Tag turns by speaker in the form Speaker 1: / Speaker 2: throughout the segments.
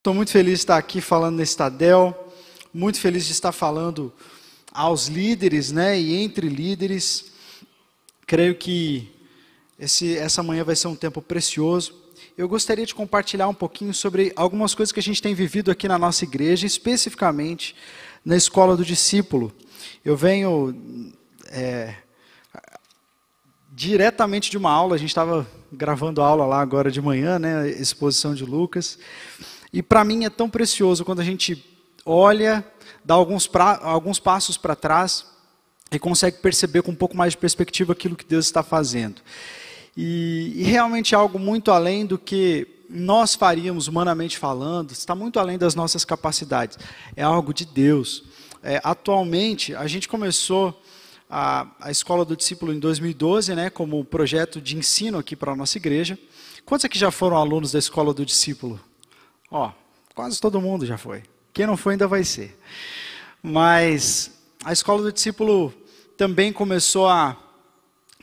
Speaker 1: Estou muito feliz de estar aqui falando nesse Tadel, muito feliz de estar falando aos líderes, né, e entre líderes. Creio que essa manhã vai ser um tempo precioso. Eu gostaria de compartilhar um pouquinho sobre algumas coisas que a gente tem vivido aqui na nossa igreja, especificamente na Escola do Discípulo. Eu venho diretamente de uma aula, a gente estava gravando a aula lá agora de manhã, né, exposição de Lucas, e para mim é tão precioso quando a gente olha, dá alguns passos para trás e consegue perceber com um pouco mais de perspectiva aquilo que Deus está fazendo. E realmente é algo muito além do que nós faríamos humanamente falando, está muito além das nossas capacidades, é algo de Deus. Atualmente, a gente começou a Escola do Discípulo em 2012, né, como projeto de ensino aqui para a nossa igreja. Quantos aqui já foram alunos da Escola do Discípulo? Quase todo mundo já foi. Quem não foi ainda vai ser. Mas a Escola do Discípulo também começou a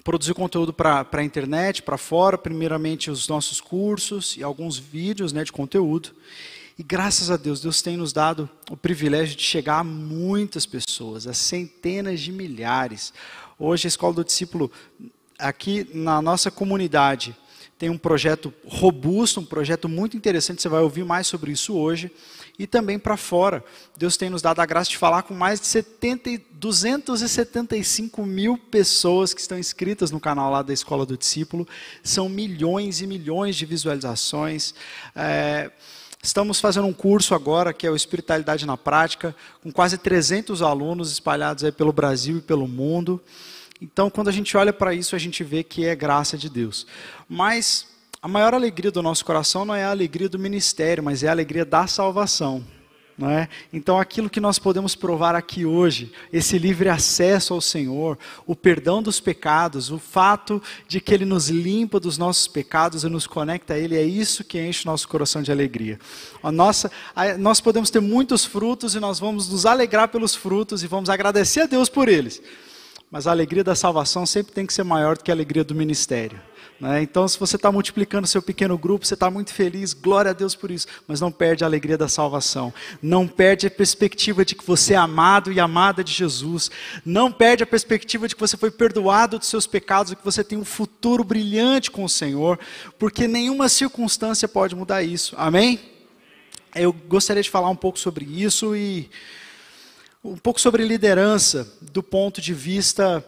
Speaker 1: produzir conteúdo para a internet, para fora, primeiramente os nossos cursos e alguns vídeos, né, de conteúdo. E graças a Deus, Deus tem nos dado o privilégio de chegar a muitas pessoas, a centenas de milhares. Hoje a Escola do Discípulo, aqui na nossa comunidade, tem um projeto robusto, um projeto muito interessante, você vai ouvir mais sobre isso hoje. E também para fora, Deus tem nos dado a graça de falar com mais de 275 mil pessoas que estão inscritas no canal lá da Escola do Discípulo. São milhões e milhões de visualizações. Estamos fazendo um curso agora, que é o Espiritualidade na Prática, com quase 300 alunos espalhados aí pelo Brasil e pelo mundo. Então, quando a gente olha para isso, a gente vê que é graça de Deus. Mas a maior alegria do nosso coração não é a alegria do ministério, mas é a alegria da salvação. Não é? Então, aquilo que nós podemos provar aqui hoje, esse livre acesso ao Senhor, o perdão dos pecados, o fato de que Ele nos limpa dos nossos pecados e nos conecta a Ele, é isso que enche o nosso coração de alegria. Nós podemos ter muitos frutos e nós vamos nos alegrar pelos frutos e vamos agradecer a Deus por eles. Mas a alegria da salvação sempre tem que ser maior do que a alegria do ministério. Né? Então, se você está multiplicando seu pequeno grupo, você está muito feliz, glória a Deus por isso, mas não perde a alegria da salvação, não perde a perspectiva de que você é amado e amada de Jesus, não perde a perspectiva de que você foi perdoado dos seus pecados e que você tem um futuro brilhante com o Senhor, porque nenhuma circunstância pode mudar isso, amém? Eu gostaria de falar um pouco sobre isso e um pouco sobre liderança do ponto de vista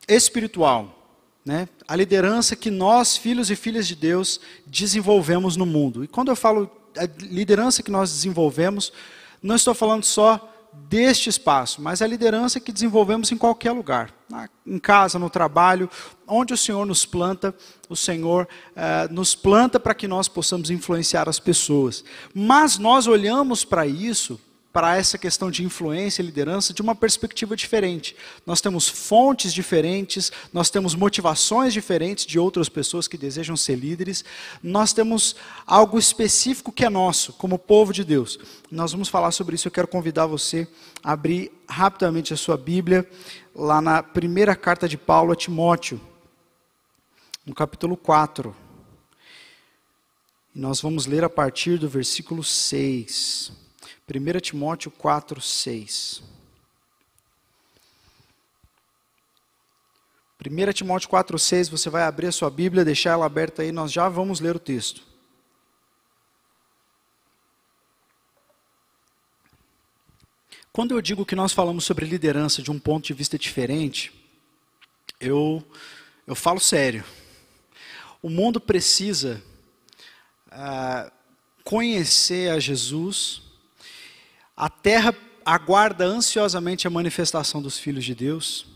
Speaker 1: espiritual. Né? A liderança que nós, filhos e filhas de Deus, desenvolvemos no mundo. E quando eu falo a liderança que nós desenvolvemos, não estou falando só deste espaço, mas a liderança que desenvolvemos em qualquer lugar. Em casa, no trabalho, onde o Senhor nos planta, o Senhor nos planta para que nós possamos influenciar as pessoas. Mas nós olhamos para isso, para essa questão de influência e liderança, de uma perspectiva diferente. Nós temos fontes diferentes, nós temos motivações diferentes de outras pessoas que desejam ser líderes, nós temos algo específico que é nosso, como povo de Deus. Nós vamos falar sobre isso, eu quero convidar você a abrir rapidamente a sua Bíblia, lá na primeira carta de Paulo a Timóteo, no capítulo 4. E nós vamos ler a partir do versículo 6. 1 Timóteo 4, 6. 1 Timóteo 4, 6, você vai abrir a sua Bíblia, deixar ela aberta aí, nós já vamos ler o texto. Quando eu digo que nós falamos sobre liderança de um ponto de vista diferente, eu falo sério. O mundo precisa conhecer a Jesus. A terra aguarda ansiosamente a manifestação dos filhos de Deus.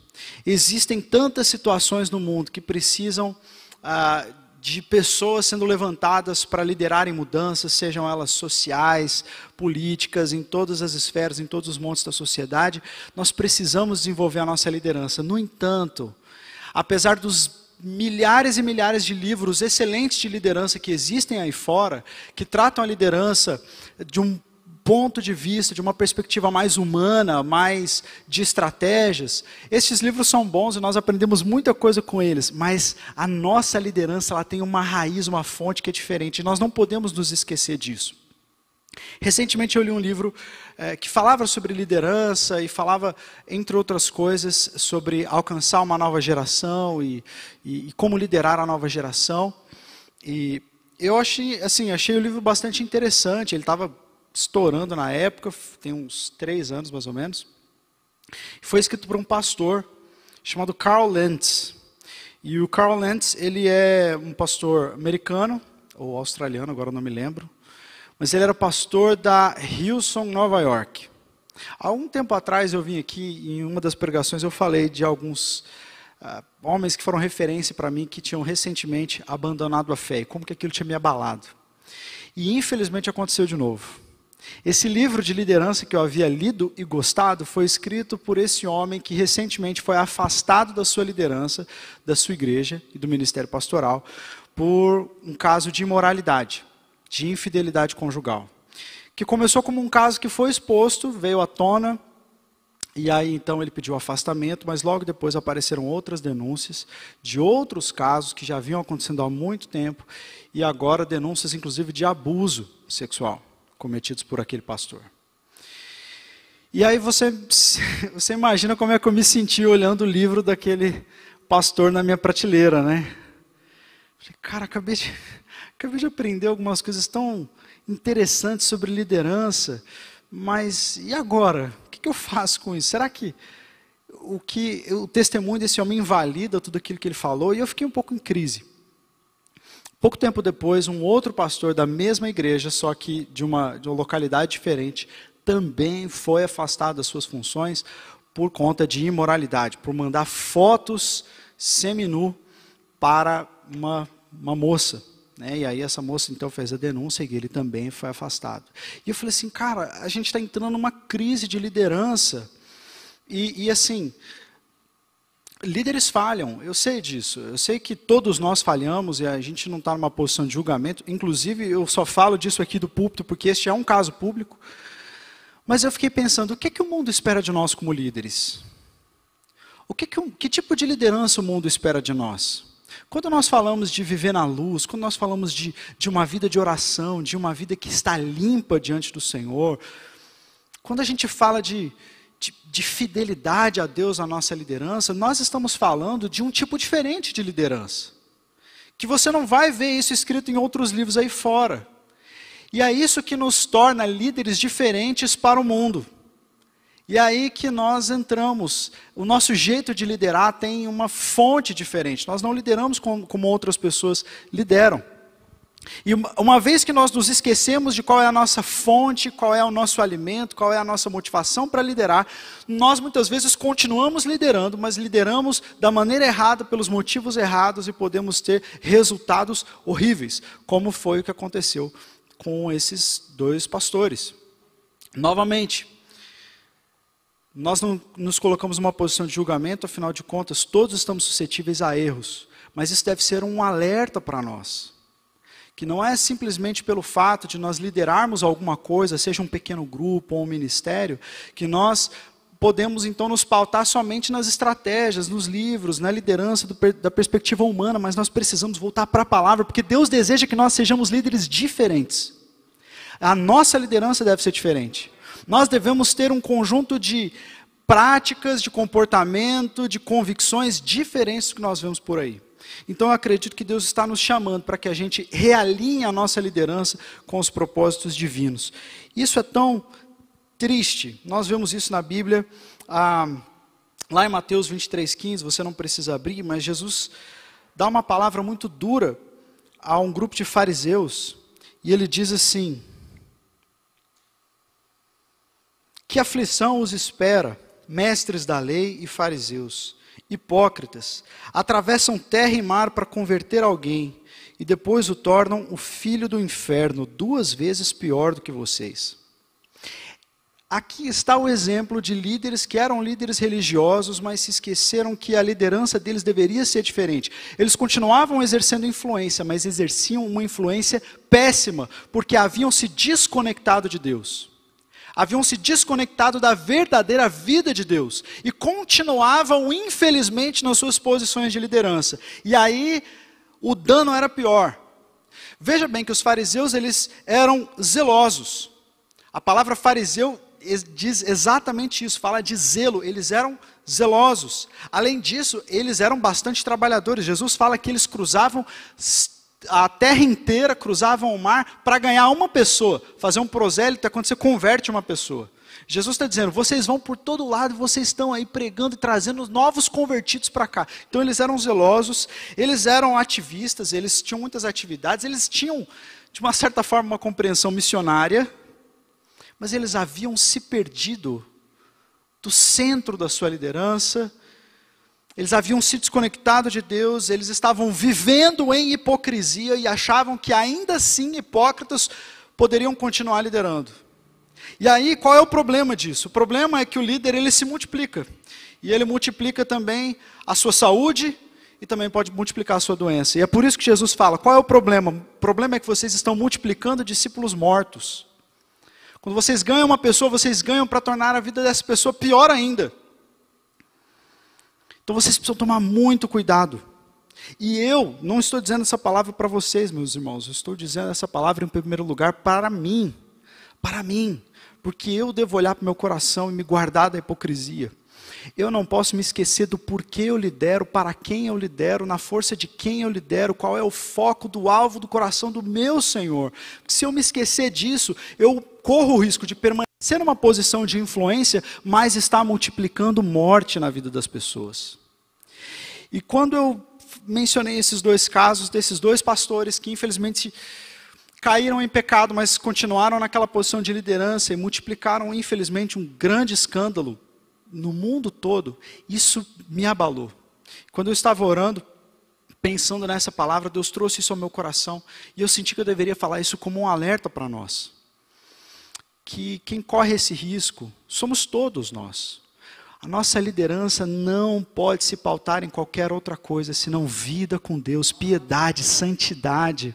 Speaker 1: Existem tantas situações no mundo que precisam de pessoas sendo levantadas para liderarem mudanças, sejam elas sociais, políticas, em todas as esferas, em todos os montes da sociedade. Nós precisamos desenvolver a nossa liderança. No entanto, apesar dos milhares e milhares de livros excelentes de liderança que existem aí fora, que tratam a liderança de um ponto de vista, de uma perspectiva mais humana, mais de estratégias. Estes livros são bons e nós aprendemos muita coisa com eles, mas a nossa liderança ela tem uma raiz, uma fonte que é diferente, e nós não podemos nos esquecer disso. Recentemente eu li um livro que falava sobre liderança e falava, entre outras coisas, sobre alcançar uma nova geração e como liderar a nova geração. E eu achei o livro bastante interessante. Ele estava estourando na época, tem uns 3 anos mais ou menos. Foi escrito por um pastor chamado Carl Lentz. E o Carl Lentz, ele é um pastor americano, ou australiano, agora não me lembro. Mas ele era pastor da Hillsong, Nova York. Há um tempo atrás eu vim aqui, em uma das pregações eu falei de alguns homens que foram referência para mim, que tinham recentemente abandonado a fé, e como que aquilo tinha me abalado. E infelizmente aconteceu de novo. Esse livro de liderança que eu havia lido e gostado foi escrito por esse homem que recentemente foi afastado da sua liderança, da sua igreja e do ministério pastoral, por um caso de imoralidade, de infidelidade conjugal, que começou como um caso que foi exposto, veio à tona, e aí então ele pediu afastamento, mas logo depois apareceram outras denúncias de outros casos que já vinham acontecendo há muito tempo, e agora denúncias inclusive de abuso sexual cometidos por aquele pastor. E aí você imagina como é que eu me senti olhando o livro daquele pastor na minha prateleira, né? Cara, acabei de aprender algumas coisas tão interessantes sobre liderança, mas e agora? O que eu faço com isso? Será que o testemunho desse homem invalida tudo aquilo que ele falou? E eu fiquei um pouco em crise. Pouco tempo depois, um outro pastor da mesma igreja, só que de uma localidade diferente, também foi afastado das suas funções por conta de imoralidade, por mandar fotos seminu para uma moça. E aí essa moça então fez a denúncia e ele também foi afastado. E eu falei assim, cara, a gente está entrando numa crise de liderança. E assim, líderes falham, eu sei disso. Eu sei que todos nós falhamos e a gente não está numa posição de julgamento. Inclusive, eu só falo disso aqui do púlpito porque este é um caso público. Mas eu fiquei pensando, o que o mundo espera de nós como líderes? Que tipo de liderança o mundo espera de nós? Quando nós falamos de viver na luz, quando nós falamos de uma vida de oração, de uma vida que está limpa diante do Senhor, quando a gente fala de fidelidade a Deus na nossa liderança, nós estamos falando de um tipo diferente de liderança. Que você não vai ver isso escrito em outros livros aí fora. E é isso que nos torna líderes diferentes para o mundo. E é aí que nós entramos. O nosso jeito de liderar tem uma fonte diferente. Nós não lideramos como outras pessoas lideram. E uma vez que nós nos esquecemos de qual é a nossa fonte, qual é o nosso alimento, qual é a nossa motivação para liderar, nós muitas vezes continuamos liderando, mas lideramos da maneira errada, pelos motivos errados, e podemos ter resultados horríveis, como foi o que aconteceu com esses 2 pastores. Novamente, nós não nos colocamos numa posição de julgamento, afinal de contas, todos estamos suscetíveis a erros, mas isso deve ser um alerta para nós. Que não é simplesmente pelo fato de nós liderarmos alguma coisa, seja um pequeno grupo ou um ministério, que nós podemos então nos pautar somente nas estratégias, nos livros, na liderança da perspectiva humana, mas nós precisamos voltar para a palavra, porque Deus deseja que nós sejamos líderes diferentes. A nossa liderança deve ser diferente. Nós devemos ter um conjunto de práticas, de comportamento, de convicções diferentes do que nós vemos por aí. Então eu acredito que Deus está nos chamando para que a gente realinhe a nossa liderança com os propósitos divinos. Isso é tão triste. Nós vemos isso na Bíblia, lá em Mateus 23:15, você não precisa abrir, mas Jesus dá uma palavra muito dura a um grupo de fariseus, e ele diz assim: que aflição os espera, mestres da lei e fariseus, hipócritas, atravessam terra e mar para converter alguém, e depois o tornam o filho do inferno, 2 vezes pior do que vocês. Aqui está o exemplo de líderes que eram líderes religiosos, mas se esqueceram que a liderança deles deveria ser diferente. Eles continuavam exercendo influência, mas exerciam uma influência péssima, porque haviam se desconectado de Deus. Haviam se desconectado da verdadeira vida de Deus. E continuavam, infelizmente, nas suas posições de liderança. E aí, o dano era pior. Veja bem que os fariseus, eles eram zelosos. A palavra fariseu diz exatamente isso, fala de zelo, eles eram zelosos. Além disso, eles eram bastante trabalhadores. Jesus fala que eles cruzavam a terra inteira, cruzavam o mar para ganhar uma pessoa, fazer um prosélito é quando você converte uma pessoa. Jesus está dizendo, vocês vão por todo lado, vocês estão aí pregando e trazendo novos convertidos para cá. Então eles eram zelosos, eles eram ativistas, eles tinham muitas atividades, eles tinham, de uma certa forma, uma compreensão missionária, mas eles haviam se perdido do centro da sua liderança, eles haviam se desconectado de Deus, eles estavam vivendo em hipocrisia e achavam que ainda assim hipócritas poderiam continuar liderando. E aí, qual é o problema disso? O problema é que o líder, ele se multiplica. E ele multiplica também a sua saúde e também pode multiplicar a sua doença. E é por isso que Jesus fala, qual é o problema? O problema é que vocês estão multiplicando discípulos mortos. Quando vocês ganham uma pessoa, vocês ganham para tornar a vida dessa pessoa pior ainda. Então vocês precisam tomar muito cuidado. E eu não estou dizendo essa palavra para vocês, meus irmãos. Eu estou dizendo essa palavra em primeiro lugar para mim. Para mim. Porque eu devo olhar para o meu coração e me guardar da hipocrisia. Eu não posso me esquecer do porquê eu lidero, para quem eu lidero, na força de quem eu lidero, qual é o foco do alvo do coração do meu Senhor. Se eu me esquecer disso, eu corro o risco de permanecer numa posição de influência, mas estar multiplicando morte na vida das pessoas. E quando eu mencionei esses dois casos, desses dois pastores que infelizmente caíram em pecado, mas continuaram naquela posição de liderança e multiplicaram infelizmente um grande escândalo no mundo todo, isso me abalou. Quando eu estava orando, pensando nessa palavra, Deus trouxe isso ao meu coração, e eu senti que eu deveria falar isso como um alerta para nós. Que quem corre esse risco, somos todos nós. A nossa liderança não pode se pautar em qualquer outra coisa, senão vida com Deus, piedade, santidade,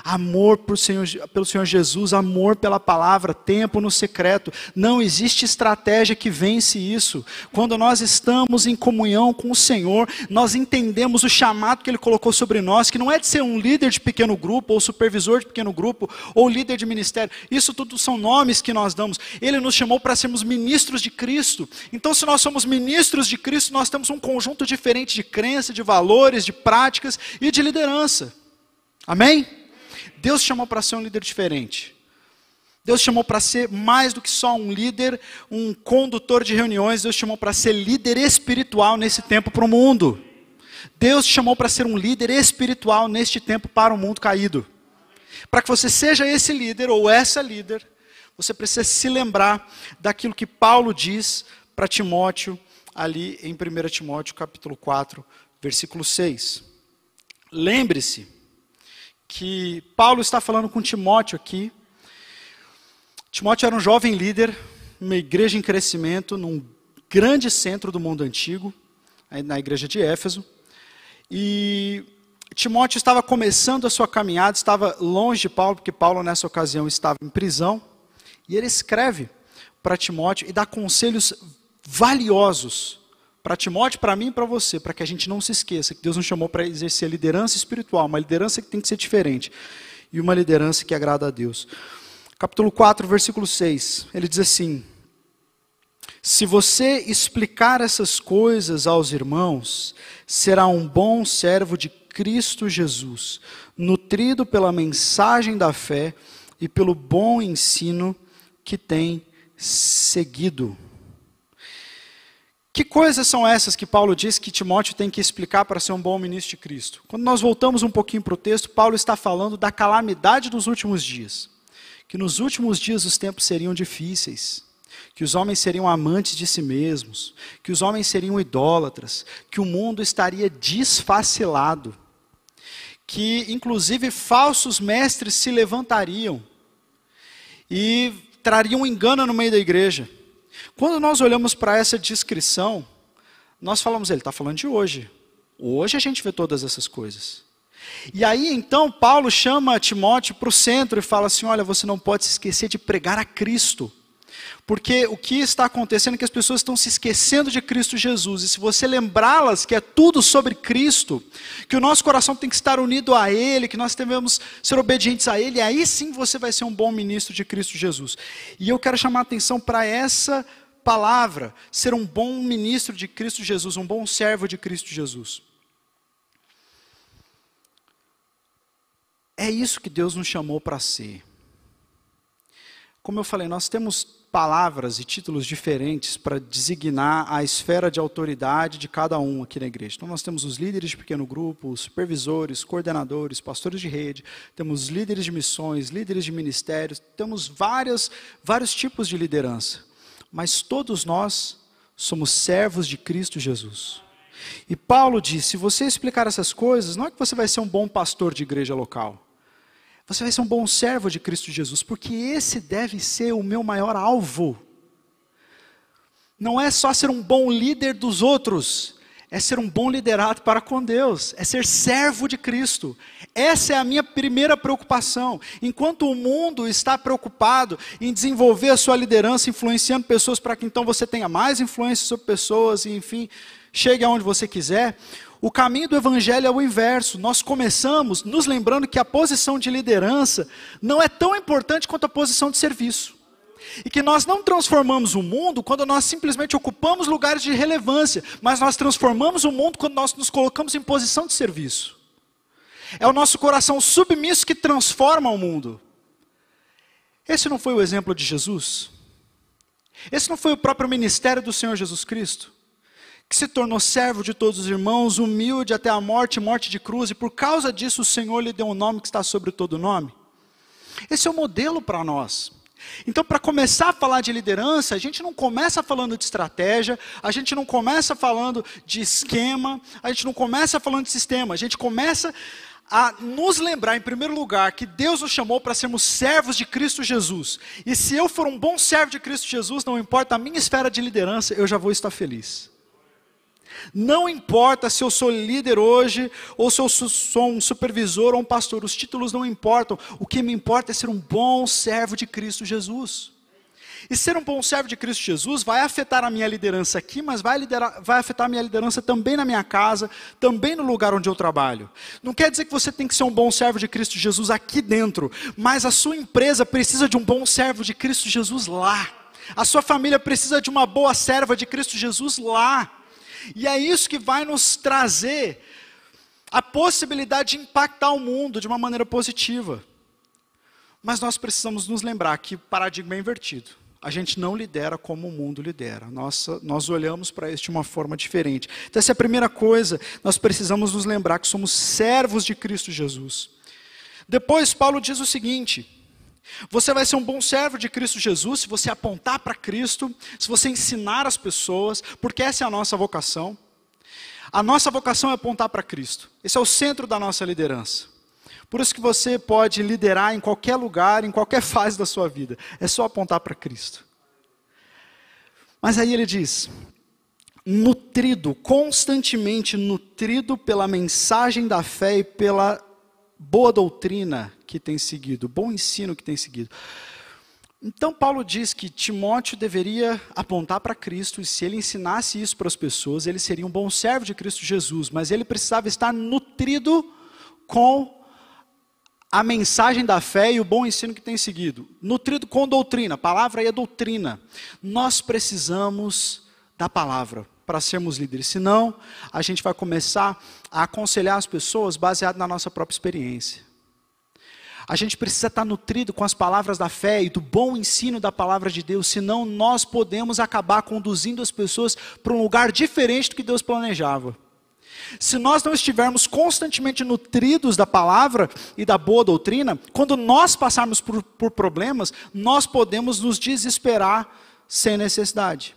Speaker 1: amor pelo Senhor Jesus, amor pela palavra, tempo no secreto. Não existe estratégia que vence isso. Quando nós estamos em comunhão com o Senhor, nós entendemos o chamado que Ele colocou sobre nós, que não é de ser um líder de pequeno grupo, ou supervisor de pequeno grupo, ou líder de ministério. Isso tudo são nomes que nós damos. Ele nos chamou para sermos ministros de Cristo. Então, se nós somos ministros de Cristo, nós temos um conjunto diferente de crença, de valores, de práticas e de liderança. Amém? Deus chamou para ser um líder diferente. Deus chamou para ser mais do que só um líder, um condutor de reuniões. Deus chamou para ser líder espiritual nesse tempo para o mundo. Deus chamou para ser um líder espiritual neste tempo para o mundo caído. Para que você seja esse líder ou essa líder, você precisa se lembrar daquilo que Paulo diz para Timóteo, ali em 1 Timóteo capítulo 4, versículo 6. Lembre-se que Paulo está falando com Timóteo aqui. Timóteo era um jovem líder, uma igreja em crescimento, num grande centro do mundo antigo, na igreja de Éfeso. E Timóteo estava começando a sua caminhada, estava longe de Paulo, porque Paulo nessa ocasião estava em prisão. E ele escreve para Timóteo e dá conselhos valiosos para Timóteo, para mim e para você, para que a gente não se esqueça que Deus nos chamou para exercer a liderança espiritual, uma liderança que tem que ser diferente, e uma liderança que agrada a Deus. Capítulo 4, versículo 6, ele diz assim: se você explicar essas coisas aos irmãos, será um bom servo de Cristo Jesus, nutrido pela mensagem da fé e pelo bom ensino que tem seguido. Que coisas são essas que Paulo diz que Timóteo tem que explicar para ser um bom ministro de Cristo? Quando nós voltamos um pouquinho para o texto, Paulo está falando da calamidade dos últimos dias. Que nos últimos dias os tempos seriam difíceis. Que os homens seriam amantes de si mesmos. Que os homens seriam idólatras. Que o mundo estaria desfacilado. Que, inclusive, falsos mestres se levantariam. E trariam engano no meio da igreja. Quando nós olhamos para essa descrição, nós falamos, ele está falando de hoje. Hoje a gente vê todas essas coisas. E aí então Paulo chama Timóteo para o centro e fala assim, olha, você não pode se esquecer de pregar a Cristo. Porque o que está acontecendo é que as pessoas estão se esquecendo de Cristo Jesus. E se você lembrá-las que é tudo sobre Cristo, que o nosso coração tem que estar unido a Ele, que nós devemos ser obedientes a Ele, aí sim você vai ser um bom ministro de Cristo Jesus. E eu quero chamar a atenção para essa palavra, ser um bom ministro de Cristo Jesus, um bom servo de Cristo Jesus. É isso que Deus nos chamou para ser. Como eu falei, nós temos palavras e títulos diferentes para designar a esfera de autoridade de cada um aqui na igreja. Então nós temos os líderes de pequeno grupo, os supervisores, coordenadores, pastores de rede, temos líderes de missões, líderes de ministérios, temos vários tipos de liderança. Mas todos nós somos servos de Cristo Jesus. E Paulo diz, se você explicar essas coisas, não é que você vai ser um bom pastor de igreja local. Você vai ser um bom servo de Cristo Jesus, porque esse deve ser o meu maior alvo. Não é só ser um bom líder dos outros, é ser um bom liderado para com Deus, é ser servo de Cristo. Essa é a minha primeira preocupação. Enquanto o mundo está preocupado em desenvolver a sua liderança, influenciando pessoas para que então você tenha mais influência sobre pessoas e enfim, chegue aonde você quiser, o caminho do evangelho é o inverso. Nós começamos nos lembrando que a posição de liderança não é tão importante quanto a posição de serviço. E que nós não transformamos o mundo quando nós simplesmente ocupamos lugares de relevância, mas nós transformamos o mundo quando nós nos colocamos em posição de serviço. É o nosso coração submisso que transforma o mundo. Esse não foi o exemplo de Jesus? Esse não foi o próprio ministério do Senhor Jesus Cristo? Que se tornou servo de todos os irmãos, humilde até a morte, morte de cruz, e por causa disso o Senhor lhe deu um nome que está sobre todo nome. Esse é o modelo para nós. Então, para começar a falar de liderança, a gente não começa falando de estratégia, a gente não começa falando de esquema, a gente não começa falando de sistema, a gente começa a nos lembrar, em primeiro lugar, que Deus nos chamou para sermos servos de Cristo Jesus. E se eu for um bom servo de Cristo Jesus, não importa a minha esfera de liderança, eu já vou estar feliz. Não importa se eu sou líder hoje, ou se eu sou um supervisor ou um pastor, os títulos não importam. O que me importa é ser um bom servo de Cristo Jesus. E ser um bom servo de Cristo Jesus vai afetar a minha liderança aqui, mas vai afetar a minha liderança também na minha casa, também no lugar onde eu trabalho. Não quer dizer que você tem que ser um bom servo de Cristo Jesus aqui dentro, mas a sua empresa precisa de um bom servo de Cristo Jesus lá. A sua família precisa de uma boa serva de Cristo Jesus lá. E é isso que vai nos trazer a possibilidade de impactar o mundo de uma maneira positiva. Mas nós precisamos nos lembrar que o paradigma é invertido. A gente não lidera como o mundo lidera. Nós olhamos para isso de uma forma diferente. Então essa é a primeira coisa. Nós precisamos nos lembrar que somos servos de Cristo Jesus. Depois Paulo diz o seguinte: você vai ser um bom servo de Cristo Jesus se você apontar para Cristo, se você ensinar as pessoas, porque essa é a nossa vocação. A nossa vocação é apontar para Cristo. Esse é o centro da nossa liderança. Por isso que você pode liderar em qualquer lugar, em qualquer fase da sua vida. É só apontar para Cristo. Mas aí ele diz: nutrido, constantemente nutrido pela mensagem da fé e pela boa doutrina que tem seguido, bom ensino que tem seguido. Então Paulo diz que Timóteo deveria apontar para Cristo, e se ele ensinasse isso para as pessoas, ele seria um bom servo de Cristo Jesus, mas ele precisava estar nutrido com a mensagem da fé e o bom ensino que tem seguido. Nutrido com doutrina, a palavra aí é doutrina. Nós precisamos da palavra para sermos líderes, senão a gente vai começar a aconselhar as pessoas baseado na nossa própria experiência. A gente precisa estar nutrido com as palavras da fé e do bom ensino da palavra de Deus, senão nós podemos acabar conduzindo as pessoas para um lugar diferente do que Deus planejava. Se nós não estivermos constantemente nutridos da palavra e da boa doutrina, quando nós passarmos por problemas, nós podemos nos desesperar sem necessidade.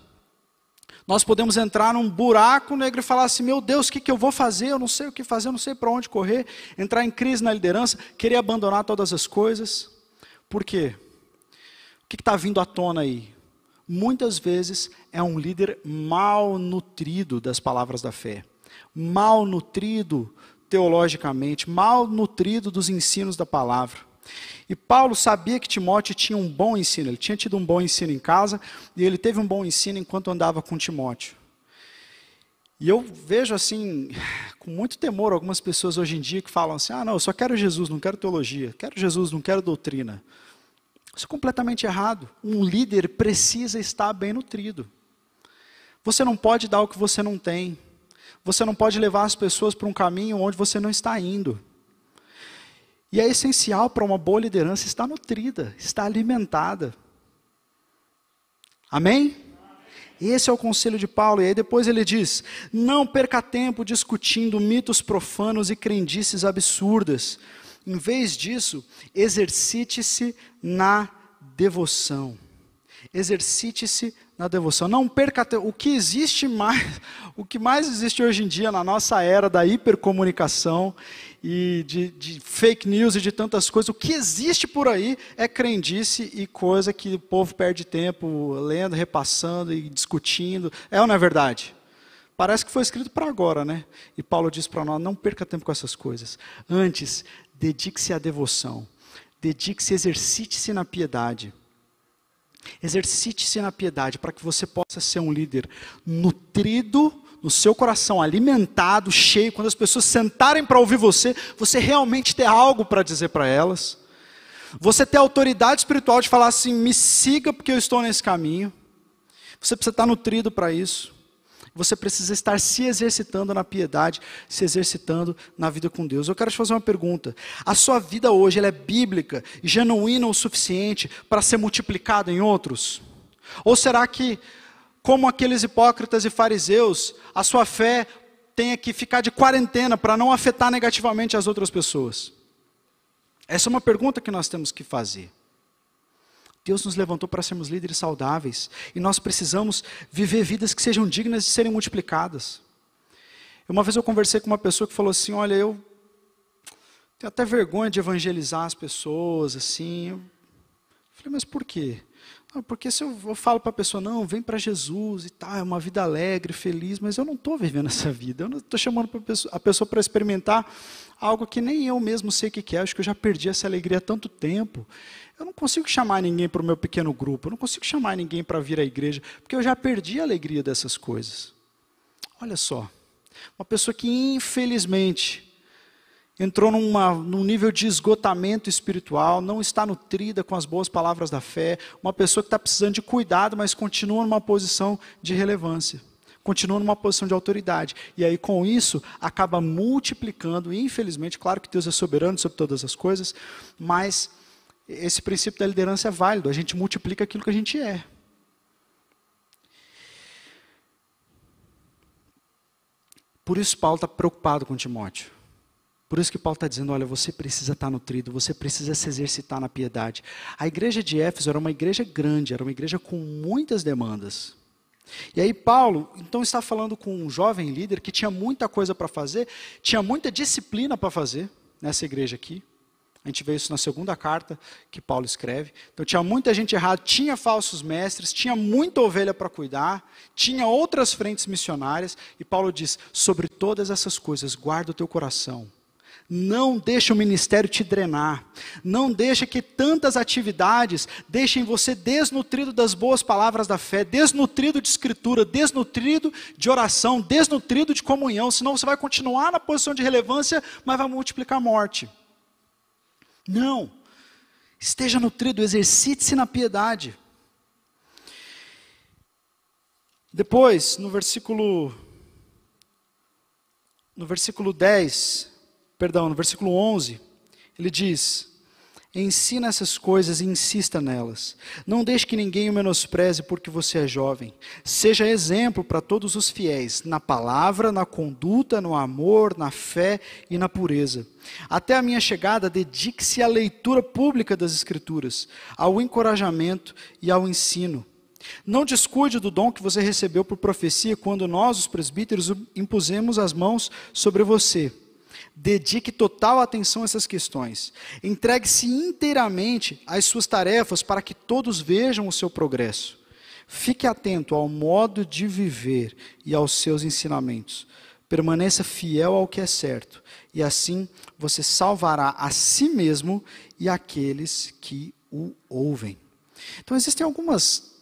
Speaker 1: Nós podemos entrar num buraco negro e falar assim: meu Deus, o que eu vou fazer? Eu não sei o que fazer, eu não sei para onde correr. Entrar em crise na liderança, querer abandonar todas as coisas. Por quê? O que está vindo à tona aí? Muitas vezes é um líder mal nutrido das palavras da fé. Mal nutrido teologicamente, mal nutrido dos ensinos da palavra. E Paulo sabia que Timóteo tinha um bom ensino, ele tinha tido um bom ensino em casa, e ele teve um bom ensino enquanto andava com Timóteo. E eu vejo assim, com muito temor, algumas pessoas hoje em dia que falam assim, não, eu só quero Jesus, não quero teologia, quero Jesus, não quero doutrina. Isso é completamente errado. Um líder precisa estar bem nutrido. Você não pode dar o que você não tem. Você não pode levar as pessoas para um caminho onde você não está indo. E é essencial para uma boa liderança estar nutrida, estar alimentada. Amém? Esse é o conselho de Paulo. E aí depois ele diz, não perca tempo discutindo mitos profanos e crendices absurdas. Em vez disso, exercite-se na devoção. Exercite-se na devoção. Não perca tempo. O que mais existe hoje em dia na nossa era da hipercomunicação e de fake news e de tantas coisas, o que existe por aí é crendice e coisa que o povo perde tempo lendo, repassando e discutindo. É ou não é verdade? Parece que foi escrito para agora, né? E Paulo diz para nós, não perca tempo com essas coisas. Antes, dedique-se à devoção. Dedique-se, exercite-se na piedade. Exercite-se na piedade para que você possa ser um líder nutrido no seu coração, alimentado, cheio. Quando as pessoas sentarem para ouvir você, você realmente ter algo para dizer para elas. Você ter autoridade espiritual de falar assim, me siga porque eu estou nesse caminho. Você precisa estar nutrido para isso. Você precisa estar se exercitando na piedade, se exercitando na vida com Deus. Eu quero te fazer uma pergunta. A sua vida hoje ela é bíblica e genuína o suficiente para ser multiplicada em outros? Ou será que, como aqueles hipócritas e fariseus, a sua fé tenha que ficar de quarentena para não afetar negativamente as outras pessoas? Essa é uma pergunta que nós temos que fazer. Deus nos levantou para sermos líderes saudáveis. E nós precisamos viver vidas que sejam dignas de serem multiplicadas. Uma vez eu conversei com uma pessoa que falou assim, olha, eu tenho até vergonha de evangelizar as pessoas, assim. Eu falei, mas por quê? Não, porque se eu falo para a pessoa, não, vem para Jesus e tal, é uma vida alegre, feliz, mas eu não estou vivendo essa vida. Eu não estou chamando a pessoa para experimentar algo que nem eu mesmo sei o que é. Acho que eu já perdi essa alegria há tanto tempo. Eu não consigo chamar ninguém para o meu pequeno grupo, eu não consigo chamar ninguém para vir à igreja, porque eu já perdi a alegria dessas coisas. Olha só, uma pessoa que infelizmente entrou num nível de esgotamento espiritual, não está nutrida com as boas palavras da fé, uma pessoa que está precisando de cuidado, mas continua numa posição de relevância, continua numa posição de autoridade, e aí com isso acaba multiplicando, infelizmente, claro que Deus é soberano sobre todas as coisas, mas esse princípio da liderança é válido, a gente multiplica aquilo que a gente é. Por isso Paulo está preocupado com Timóteo. Por isso que Paulo está dizendo, olha, você precisa estar nutrido, você precisa se exercitar na piedade. A igreja de Éfeso era uma igreja grande, era uma igreja com muitas demandas. E aí Paulo, então, está falando com um jovem líder que tinha muita coisa para fazer, tinha muita disciplina para fazer nessa igreja aqui. A gente vê isso na segunda carta que Paulo escreve. Então tinha muita gente errada, tinha falsos mestres, tinha muita ovelha para cuidar, tinha outras frentes missionárias. E Paulo diz, sobre todas essas coisas, guarda o teu coração. Não deixe o ministério te drenar. Não deixe que tantas atividades deixem você desnutrido das boas palavras da fé, desnutrido de escritura, desnutrido de oração, desnutrido de comunhão. Senão você vai continuar na posição de relevância, mas vai multiplicar a morte. Não, esteja nutrido, exercite-se na piedade. Depois, no versículo 11, ele diz, ensina essas coisas e insista nelas. Não deixe que ninguém o menospreze porque você é jovem. Seja exemplo para todos os fiéis, na palavra, na conduta, no amor, na fé e na pureza. Até a minha chegada, dedique-se à leitura pública das Escrituras, ao encorajamento e ao ensino. Não descuide do dom que você recebeu por profecia quando nós, os presbíteros, impusemos as mãos sobre você. Dedique total atenção a essas questões. Entregue-se inteiramente às suas tarefas para que todos vejam o seu progresso. Fique atento ao modo de viver e aos seus ensinamentos. permaneça fiel ao que é certo, e assim você salvará a si mesmo e aqueles que o ouvem. Então existem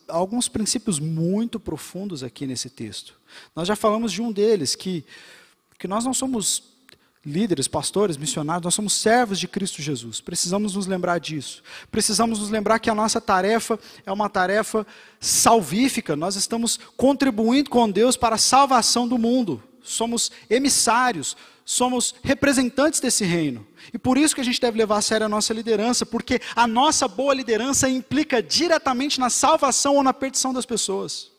Speaker 1: alguns princípios muito profundos aqui nesse texto. Nós já falamos de um deles, que nós não somos líderes, pastores, missionários, nós somos servos de Cristo Jesus. Precisamos nos lembrar disso. Precisamos nos lembrar que a nossa tarefa é uma tarefa salvífica. Nós estamos contribuindo com Deus para a salvação do mundo. Somos emissários, somos representantes desse reino. E por isso que a gente deve levar a sério a nossa liderança, porque a nossa boa liderança implica diretamente na salvação ou na perdição das pessoas.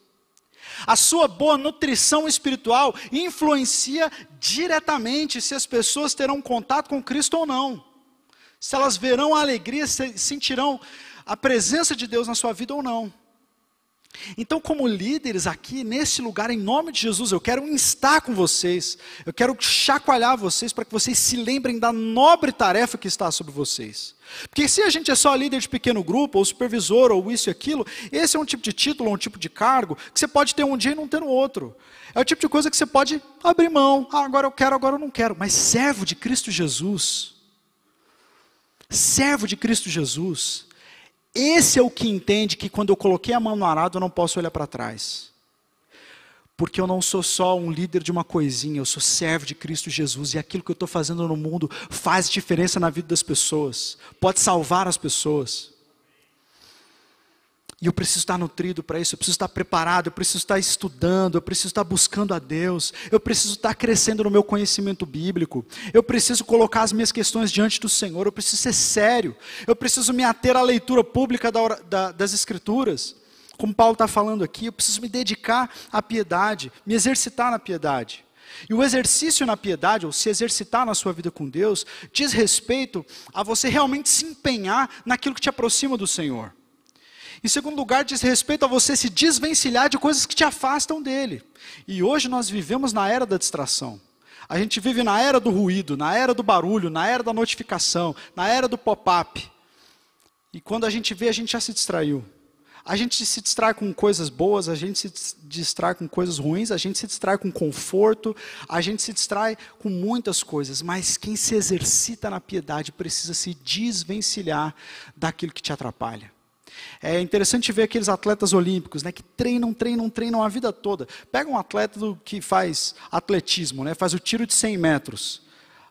Speaker 1: A sua boa nutrição espiritual influencia diretamente se as pessoas terão contato com Cristo ou não. Se elas verão a alegria, sentirão a presença de Deus na sua vida ou não. Então, como líderes aqui, nesse lugar, em nome de Jesus, eu quero instar com vocês, eu quero chacoalhar vocês para que vocês se lembrem da nobre tarefa que está sobre vocês. Porque se a gente é só líder de pequeno grupo, ou supervisor, ou isso e aquilo, esse é um tipo de título, um tipo de cargo, que você pode ter um dia e não ter no outro. É o tipo de coisa que você pode abrir mão, agora eu quero, agora eu não quero. Mas servo de Cristo Jesus, esse é o que entende que quando eu coloquei a mão no arado eu não posso olhar para trás. Porque eu não sou só um líder de uma coisinha, eu sou servo de Cristo Jesus. E aquilo que eu estou fazendo no mundo faz diferença na vida das pessoas. Pode salvar as pessoas. E eu preciso estar nutrido para isso, eu preciso estar preparado, eu preciso estar estudando, eu preciso estar buscando a Deus, eu preciso estar crescendo no meu conhecimento bíblico, eu preciso colocar as minhas questões diante do Senhor, eu preciso ser sério, eu preciso me ater à leitura pública das Escrituras, como Paulo está falando aqui, eu preciso me dedicar à piedade, me exercitar na piedade. E o exercício na piedade, ou se exercitar na sua vida com Deus, diz respeito a você realmente se empenhar naquilo que te aproxima do Senhor. Em segundo lugar, diz respeito a você se desvencilhar de coisas que te afastam dele. E hoje nós vivemos na era da distração. A gente vive na era do ruído, na era do barulho, na era da notificação, na era do pop-up. E quando a gente vê, a gente já se distraiu. A gente se distrai com coisas boas, a gente se distrai com coisas ruins, a gente se distrai com conforto, a gente se distrai com muitas coisas. Mas quem se exercita na piedade precisa se desvencilhar daquilo que te atrapalha. É interessante ver aqueles atletas olímpicos, né, que treinam a vida toda. Pega um atleta que faz atletismo, né, faz o tiro de 100 metros.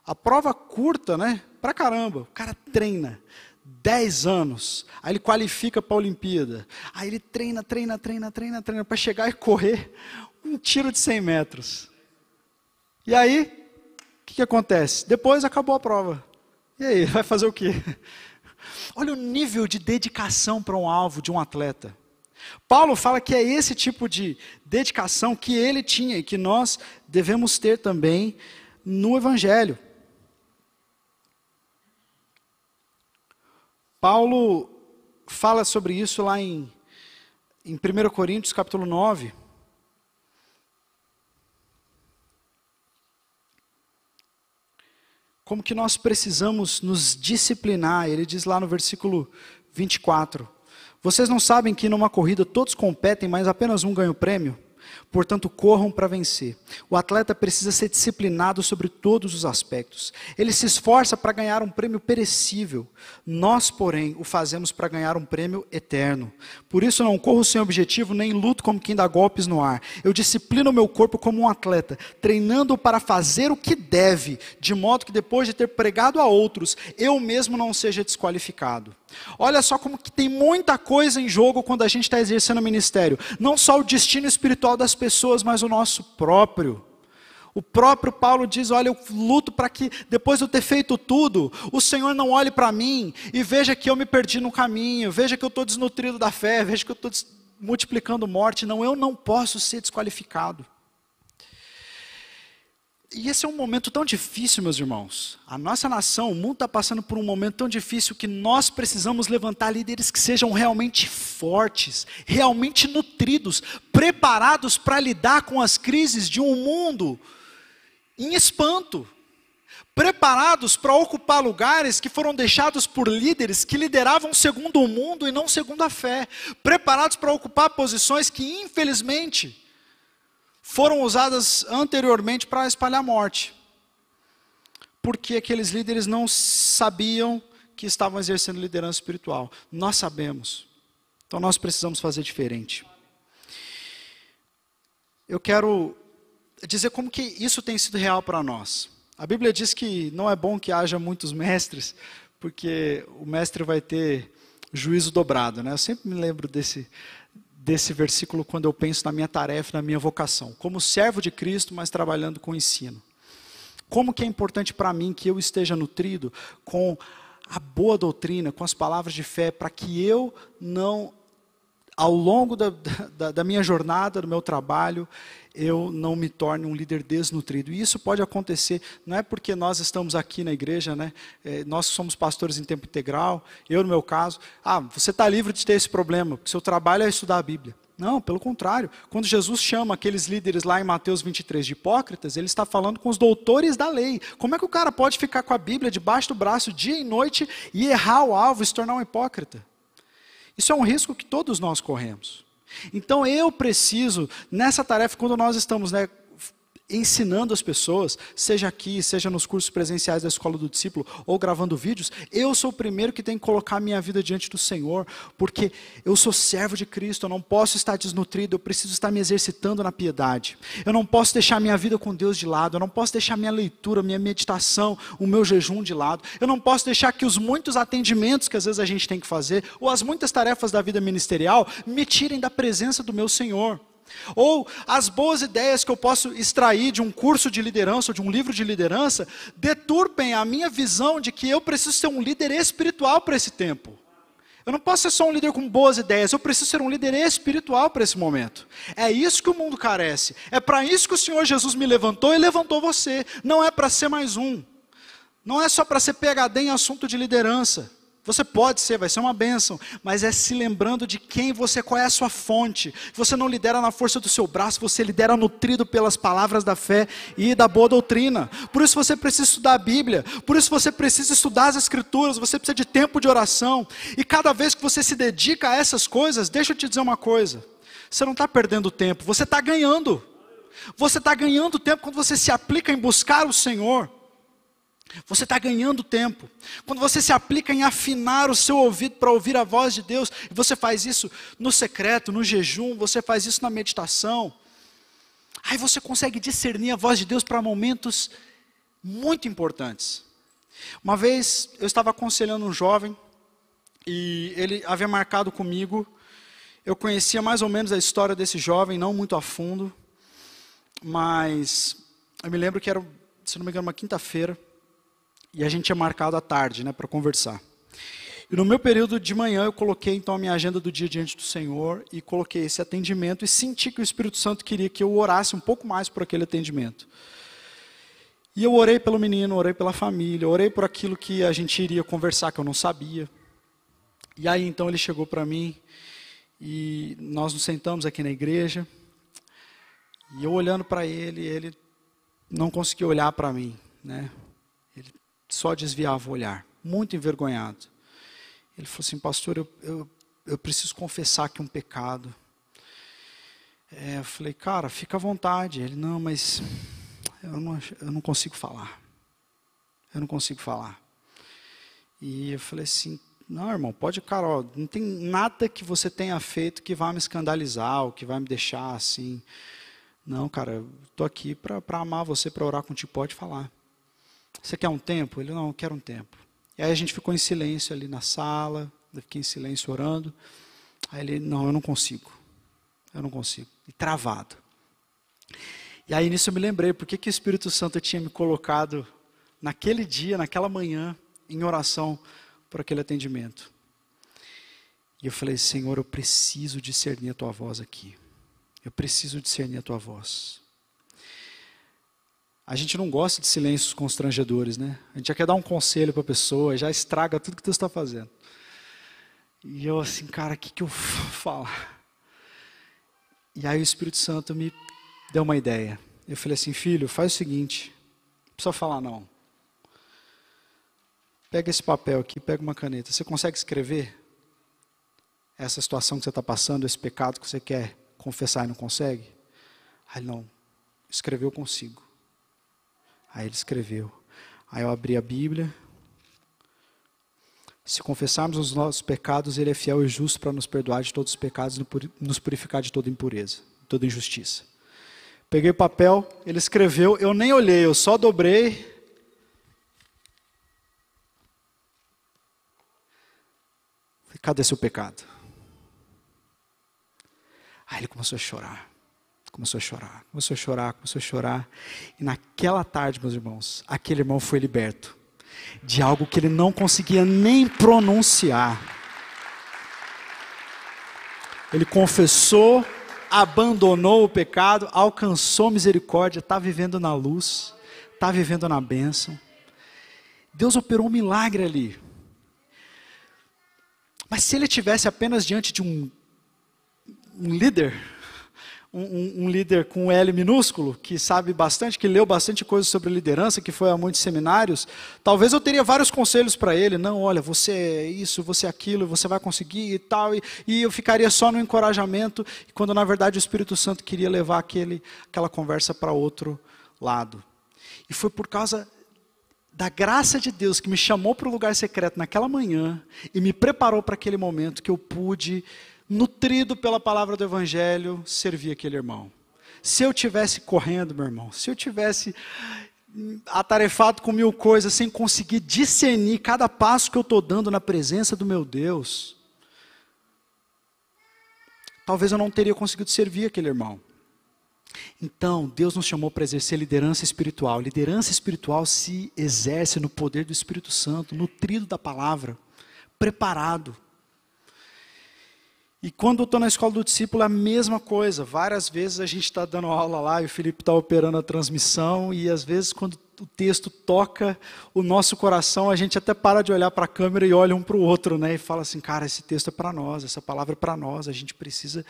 Speaker 1: A prova curta, né, pra caramba. O cara treina 10 anos, aí ele qualifica para a Olimpíada. Aí ele treina para chegar e correr um tiro de 100 metros. E aí, o que acontece? Depois acabou a prova. E aí, vai fazer o quê? Olha o nível de dedicação para um alvo de um atleta. Paulo fala que é esse tipo de dedicação que ele tinha e que nós devemos ter também no Evangelho. Paulo fala sobre isso lá em 1 Coríntios capítulo 9. Como que nós precisamos nos disciplinar. Ele diz lá no versículo 24. Vocês não sabem que numa corrida todos competem, mas apenas um ganha o prêmio? Portanto, corram para vencer. O atleta precisa ser disciplinado sobre todos os aspectos. Ele se esforça para ganhar um prêmio perecível. Nós, porém, o fazemos para ganhar um prêmio eterno. Por isso não corro sem objetivo, nem luto como quem dá golpes no ar. Eu disciplino o meu corpo como um atleta, treinando-o para fazer o que deve, de modo que depois de ter pregado a outros, eu mesmo não seja desqualificado. Olha só como que tem muita coisa em jogo quando a gente está exercendo o ministério. Não só o destino espiritual das pessoas, mas o nosso próprio. O próprio Paulo diz, olha, eu luto para que depois de eu ter feito tudo, o Senhor não olhe para mim e veja que eu me perdi no caminho, veja que eu estou desnutrido da fé, veja que eu estou multiplicando morte. Não, eu não posso ser desqualificado. E esse é um momento tão difícil, meus irmãos. A nossa nação, o mundo está passando por um momento tão difícil que nós precisamos levantar líderes que sejam realmente fortes, realmente nutridos, preparados para lidar com as crises de um mundo em espanto. Preparados para ocupar lugares que foram deixados por líderes que lideravam segundo o mundo e não segundo a fé. Preparados para ocupar posições que, infelizmente, foram usadas anteriormente para espalhar morte. Porque aqueles líderes não sabiam que estavam exercendo liderança espiritual. Nós sabemos. Então nós precisamos fazer diferente. Eu quero dizer como que isso tem sido real para nós. A Bíblia diz que não é bom que haja muitos mestres, porque o mestre vai ter juízo dobrado, né? Eu sempre me lembro desse versículo quando eu penso na minha tarefa, na minha vocação. Como servo de Cristo, mas trabalhando com o ensino. Como que é importante para mim que eu esteja nutrido com a boa doutrina, com as palavras de fé, para que eu não, ao longo da minha jornada, do meu trabalho, eu não me torne um líder desnutrido. E isso pode acontecer, não é porque nós estamos aqui na igreja, né? Nós somos pastores em tempo integral, eu no meu caso, você está livre de ter esse problema, porque seu trabalho é estudar a Bíblia. Não, pelo contrário. Quando Jesus chama aqueles líderes lá em Mateus 23 de hipócritas, ele está falando com os doutores da lei. Como é que o cara pode ficar com a Bíblia debaixo do braço dia e noite e errar o alvo e se tornar um hipócrita? Isso é um risco que todos nós corremos. Então eu preciso, nessa tarefa, quando nós estamos ensinando as pessoas, seja aqui, seja nos cursos presenciais da Escola do Discípulo, ou gravando vídeos, eu sou o primeiro que tem que colocar a minha vida diante do Senhor, porque eu sou servo de Cristo, eu não posso estar desnutrido, eu preciso estar me exercitando na piedade. Eu não posso deixar a minha vida com Deus de lado, eu não posso deixar minha leitura, minha meditação, o meu jejum de lado, eu não posso deixar que os muitos atendimentos que às vezes a gente tem que fazer, ou as muitas tarefas da vida ministerial, me tirem da presença do meu Senhor. Ou as boas ideias que eu posso extrair de um curso de liderança ou de um livro de liderança deturpem a minha visão de que eu preciso ser um líder espiritual para esse tempo. Eu não posso ser só um líder com boas ideias, eu preciso ser um líder espiritual para esse momento. É isso que o mundo carece. É para isso que o Senhor Jesus me levantou e levantou você. Não é para ser mais um. Não é só para ser PhD em assunto de liderança. Você pode ser, vai ser uma bênção, mas é se lembrando de quem você, qual é a sua fonte. Você não lidera na força do seu braço, você lidera nutrido pelas palavras da fé e da boa doutrina. Por isso você precisa estudar a Bíblia, por isso você precisa estudar as Escrituras, você precisa de tempo de oração. E cada vez que você se dedica a essas coisas, deixa eu te dizer uma coisa, você não está perdendo tempo, você está ganhando. Você está ganhando tempo quando você se aplica em buscar o Senhor. Você está ganhando tempo. Quando você se aplica em afinar o seu ouvido para ouvir a voz de Deus, e você faz isso no secreto, no jejum, você faz isso na meditação, aí você consegue discernir a voz de Deus para momentos muito importantes. Uma vez eu estava aconselhando um jovem, e ele havia marcado comigo, eu conhecia mais ou menos a história desse jovem, não muito a fundo, mas eu me lembro que era, se não me engano, uma quinta-feira, e a gente tinha marcado à tarde, para conversar. E no meu período de manhã, eu coloquei então a minha agenda do dia diante do Senhor, e coloquei esse atendimento, e senti que o Espírito Santo queria que eu orasse um pouco mais por aquele atendimento. E eu orei pelo menino, orei pela família, orei por aquilo que a gente iria conversar, que eu não sabia. E aí então ele chegou para mim, e nós nos sentamos aqui na igreja, e eu olhando para ele, ele não conseguia olhar para mim, Ele só desviava o olhar, muito envergonhado. Ele falou assim: pastor, eu preciso confessar aqui um pecado. Eu falei: cara, fica à vontade. Ele: não, mas eu não consigo falar. Eu não consigo falar. E eu falei assim: não, irmão, pode, cara, não tem nada que você tenha feito que vá me escandalizar, ou que vai me deixar assim. Não, cara, eu estou aqui para amar você, para orar contigo, pode falar. Você quer um tempo? Ele: não, eu quero um tempo. E aí a gente ficou em silêncio ali na sala, eu fiquei em silêncio orando. Aí ele: não, eu não consigo. Eu não consigo. E travado. E aí nisso eu me lembrei, por que o Espírito Santo tinha me colocado naquele dia, naquela manhã, em oração por aquele atendimento. E eu falei: Senhor, eu preciso discernir a tua voz aqui. Eu preciso discernir a tua voz. A gente não gosta de silêncios constrangedores, A gente já quer dar um conselho para a pessoa, já estraga tudo que Deus está fazendo. E eu assim: cara, o que eu vou falar? E aí o Espírito Santo me deu uma ideia. Eu falei assim: filho, faz o seguinte, não precisa falar não. Pega esse papel aqui, pega uma caneta. Você consegue escrever essa situação que você está passando, esse pecado que você quer confessar e não consegue? Aí ele não, escreveu eu consigo. Aí ele escreveu. Aí eu abri a Bíblia. Se confessarmos os nossos pecados, Ele é fiel e justo para nos perdoar de todos os pecados e nos purificar de toda impureza, toda injustiça. Peguei o papel, ele escreveu, eu nem olhei, eu só dobrei. Falei, cadê seu pecado? Aí ele começou a chorar. Começou a chorar, começou a chorar, começou a chorar. E naquela tarde, meus irmãos, aquele irmão foi liberto de algo que ele não conseguia nem pronunciar. Ele confessou, abandonou o pecado, alcançou misericórdia, está vivendo na luz, está vivendo na bênção. Deus operou um milagre ali. Mas se ele estivesse apenas diante de um líder, um líder com L minúsculo, que sabe bastante, que leu bastante coisa sobre liderança, que foi a muitos seminários, talvez eu teria vários conselhos para ele. Não, olha, você é isso, você é aquilo, você vai conseguir e tal. E eu ficaria só no encorajamento, quando na verdade o Espírito Santo queria levar aquela conversa para outro lado. E foi por causa da graça de Deus que me chamou para o lugar secreto naquela manhã e me preparou para aquele momento que eu pude, nutrido pela palavra do Evangelho, servir aquele irmão. Se eu tivesse correndo, meu irmão, se eu tivesse atarefado com 1000 coisas, sem conseguir discernir cada passo que eu estou dando na presença do meu Deus, talvez eu não teria conseguido servir aquele irmão. Então, Deus nos chamou para exercer liderança espiritual. Liderança espiritual se exerce no poder do Espírito Santo, nutrido da palavra, preparado. E quando eu estou na escola do discípulo, é a mesma coisa. Várias vezes a gente está dando aula lá e o Felipe está operando a transmissão. E às vezes quando o texto toca o nosso coração, a gente até para de olhar para a câmera e olha um para o outro, né? E fala assim, cara, esse texto é para nós, essa palavra é para nós. A gente precisa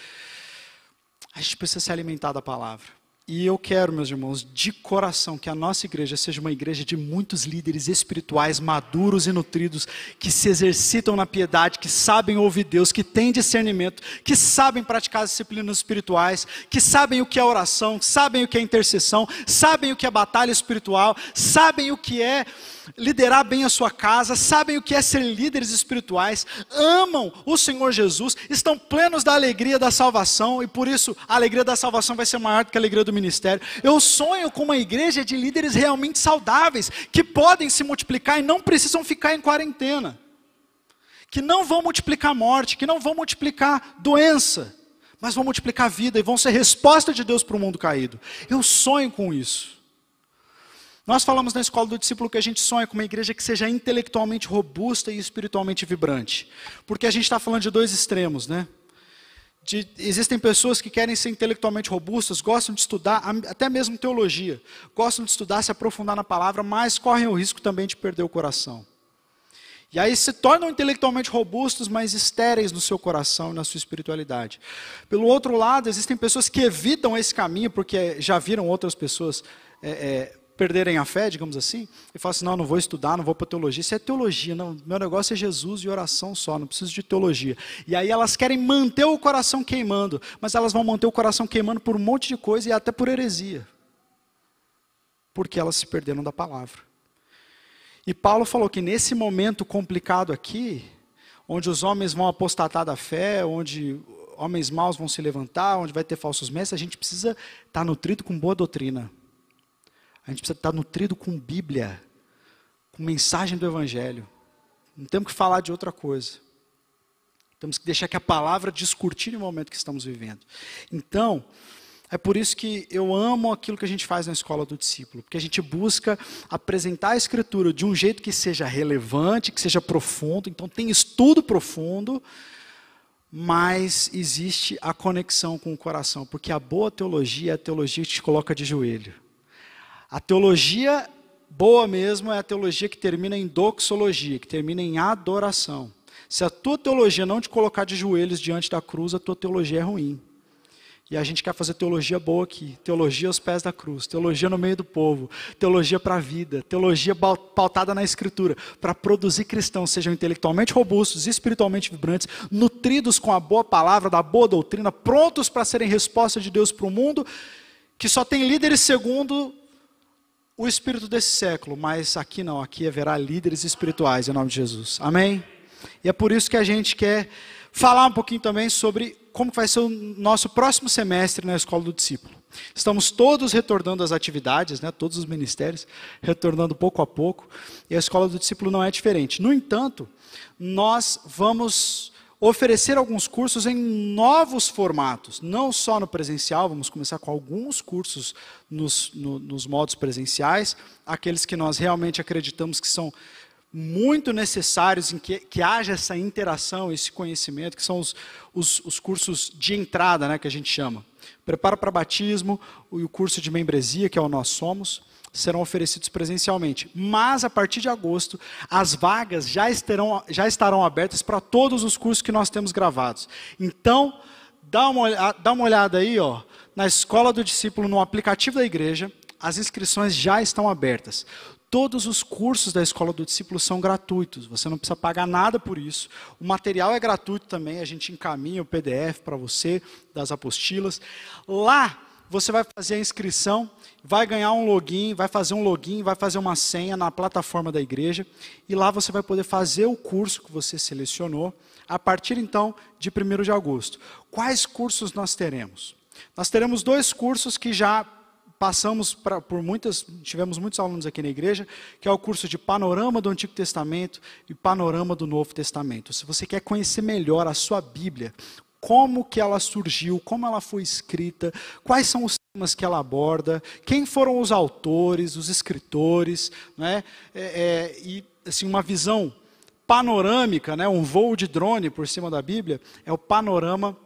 Speaker 1: se alimentar da palavra. E eu quero, meus irmãos, de coração, que a nossa igreja seja uma igreja de muitos líderes espirituais maduros e nutridos, que se exercitam na piedade, que sabem ouvir Deus, que têm discernimento, que sabem praticar as disciplinas espirituais, que sabem o que é oração, sabem o que é intercessão, sabem o que é batalha espiritual, sabem o que é liderar bem a sua casa, sabem o que é ser líderes espirituais, amam o Senhor Jesus, estão plenos da alegria da salvação, e por isso a alegria da salvação vai ser maior do que a alegria do ministério. Eu sonho com uma igreja de líderes realmente saudáveis, que podem se multiplicar e não precisam ficar em quarentena, que não vão multiplicar morte, que não vão multiplicar doença, mas vão multiplicar vida e vão ser resposta de Deus para o mundo caído. Eu sonho com isso. Nós falamos na escola do discípulo que a gente sonha com uma igreja que seja intelectualmente robusta e espiritualmente vibrante. Porque a gente está falando de dois extremos, né? Existem pessoas que querem ser intelectualmente robustas, gostam de estudar, até mesmo teologia, gostam de estudar, se aprofundar na palavra, mas correm o risco também de perder o coração. E aí se tornam intelectualmente robustos, mas estéreis no seu coração e na sua espiritualidade. Pelo outro lado, existem pessoas que evitam esse caminho, porque já viram outras pessoas perderem a fé, digamos assim, e falam assim, não vou estudar, não vou para teologia. Isso é teologia, não, meu negócio é Jesus e oração só, não preciso de teologia. E aí elas querem manter o coração queimando, mas elas vão manter o coração queimando por um monte de coisa e até por heresia. Porque elas se perderam da palavra. E Paulo falou que nesse momento complicado aqui, onde os homens vão apostatar da fé, onde homens maus vão se levantar, onde vai ter falsos mestres, a gente precisa estar nutrido com boa doutrina. A gente precisa estar nutrido com Bíblia, com mensagem do Evangelho. Não temos que falar de outra coisa. Temos que deixar que a palavra descortine o momento que estamos vivendo. Então, é por isso que eu amo aquilo que a gente faz na escola do discípulo. Porque a gente busca apresentar a Escritura de um jeito que seja relevante, que seja profundo. Então tem estudo profundo, mas existe a conexão com o coração. Porque a boa teologia é a teologia que te coloca de joelho. A teologia boa mesmo é a teologia que termina em doxologia, que termina em adoração. Se a tua teologia não te colocar de joelhos diante da cruz, a tua teologia é ruim. E a gente quer fazer teologia boa aqui, teologia aos pés da cruz, teologia no meio do povo, teologia para a vida, teologia pautada na Escritura, para produzir cristãos, sejam intelectualmente robustos, espiritualmente vibrantes, nutridos com a boa palavra, da boa doutrina, prontos para serem resposta de Deus para o mundo, que só tem líderes segundo o espírito desse século, mas aqui não, aqui haverá líderes espirituais em nome de Jesus. Amém? E é por isso que a gente quer falar um pouquinho também sobre como vai ser o nosso próximo semestre na Escola do Discípulo. Estamos todos retornando às atividades, né, todos os ministérios, retornando pouco a pouco, e a Escola do Discípulo não é diferente. No entanto, nós vamos oferecer alguns cursos em novos formatos, não só no presencial, vamos começar com alguns cursos nos modos presenciais, aqueles que nós realmente acreditamos que são muito necessários em que haja essa interação, esse conhecimento, que são os cursos de entrada, né, que a gente chama. Preparo para batismo e o curso de membresia, que é o Nós Somos, serão oferecidos presencialmente. Mas, a partir de agosto, as vagas já estarão abertas para todos os cursos que nós temos gravados. Então, dá uma olhada aí, ó, na Escola do Discípulo, no aplicativo da igreja, as inscrições já estão abertas. Todos os cursos da Escola do Discípulo são gratuitos, você não precisa pagar nada por isso. O material é gratuito também, a gente encaminha o PDF para você, das apostilas. Lá, você vai fazer a inscrição, vai ganhar um login, vai fazer uma senha na plataforma da igreja, e lá você vai poder fazer o curso que você selecionou, a partir então de 1º de agosto. Quais cursos nós teremos? Nós teremos 2 cursos que já tivemos muitos alunos aqui na igreja, que é o curso de Panorama do Antigo Testamento e Panorama do Novo Testamento. Se você quer conhecer melhor a sua Bíblia, como que ela surgiu, como ela foi escrita, quais são os temas que ela aborda, quem foram os autores, os escritores, né? E assim, uma visão panorâmica, né? Um voo de drone por cima da Bíblia, é o panorama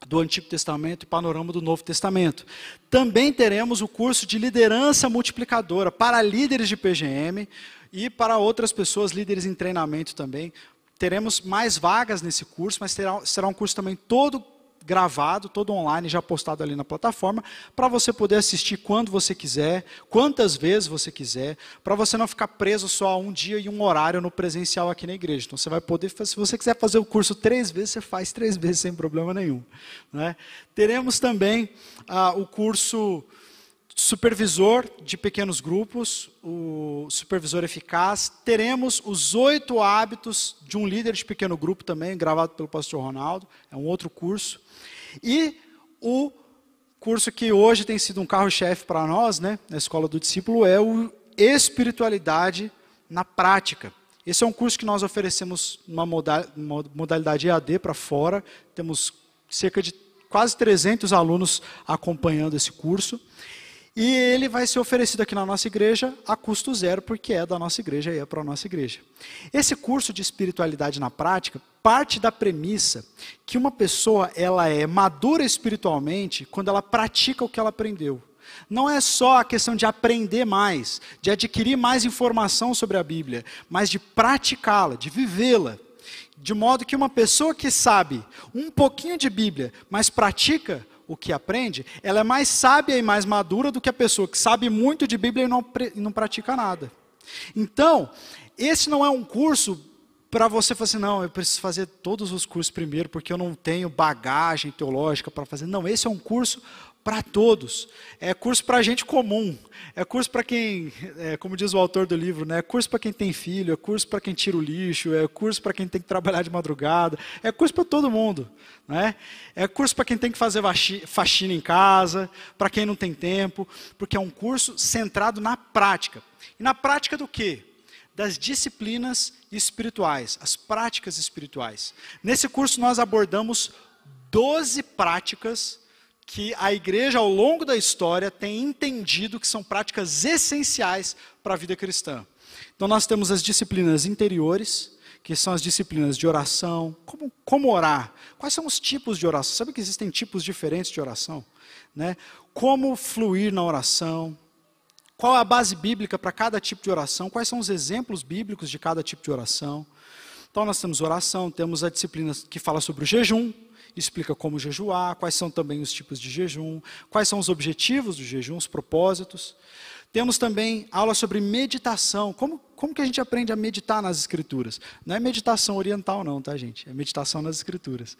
Speaker 1: do Antigo Testamento e panorama do Novo Testamento. Também teremos o curso de liderança multiplicadora para líderes de PGM e para outras pessoas, líderes em treinamento também. Teremos mais vagas nesse curso, mas será um curso também todo gravado, todo online, já postado ali na plataforma, para você poder assistir quando você quiser, quantas vezes você quiser, para você não ficar preso só a um dia e um horário no presencial aqui na igreja. Então você vai poder, se você quiser fazer o curso 3 vezes, você faz 3 vezes sem problema nenhum, né? Teremos também o curso supervisor de pequenos grupos, o supervisor eficaz. Teremos os 8 hábitos de um líder de pequeno grupo também, gravado pelo pastor Ronaldo, é um outro curso. E o curso que hoje tem sido um carro-chefe para nós, né, na Escola do Discípulo, é o Espiritualidade na Prática. Esse é um curso que nós oferecemos uma modalidade EAD para fora, temos cerca de quase 300 alunos acompanhando esse curso. E ele vai ser oferecido aqui na nossa igreja a custo zero, porque é da nossa igreja e é para a nossa igreja. Esse curso de espiritualidade na prática parte da premissa que uma pessoa ela é madura espiritualmente quando ela pratica o que ela aprendeu. Não é só a questão de aprender mais, de adquirir mais informação sobre a Bíblia, mas de praticá-la, de vivê-la. De modo que uma pessoa que sabe um pouquinho de Bíblia, mas pratica o que aprende, ela é mais sábia e mais madura do que a pessoa que sabe muito de Bíblia e não pratica nada. Então, esse não é um curso para você falar assim, não, eu preciso fazer todos os cursos primeiro, porque eu não tenho bagagem teológica para fazer. Não, esse é um curso para todos. É curso para gente comum. É curso para quem, como diz o autor do livro, né? É curso para quem tem filho, é curso para quem tira o lixo, é curso para quem tem que trabalhar de madrugada, é curso para todo mundo, né? É curso para quem tem que fazer faxina em casa, para quem não tem tempo, porque é um curso centrado na prática. E na prática do quê? Das disciplinas espirituais, as práticas espirituais. Nesse curso nós abordamos 12 práticas que a igreja, ao longo da história, tem entendido que são práticas essenciais para a vida cristã. Então, nós temos as disciplinas interiores, que são as disciplinas de oração, como orar, quais são os tipos de oração, sabe que existem tipos diferentes de oração, né? Como fluir na oração, qual é a base bíblica para cada tipo de oração, quais são os exemplos bíblicos de cada tipo de oração. Então, nós temos oração, temos a disciplina que fala sobre o jejum, explica como jejuar, quais são também os tipos de jejum, quais são os objetivos do jejum, os propósitos. Temos também aula sobre meditação, como que a gente aprende a meditar nas Escrituras. Não é meditação oriental não, tá gente? É meditação nas Escrituras.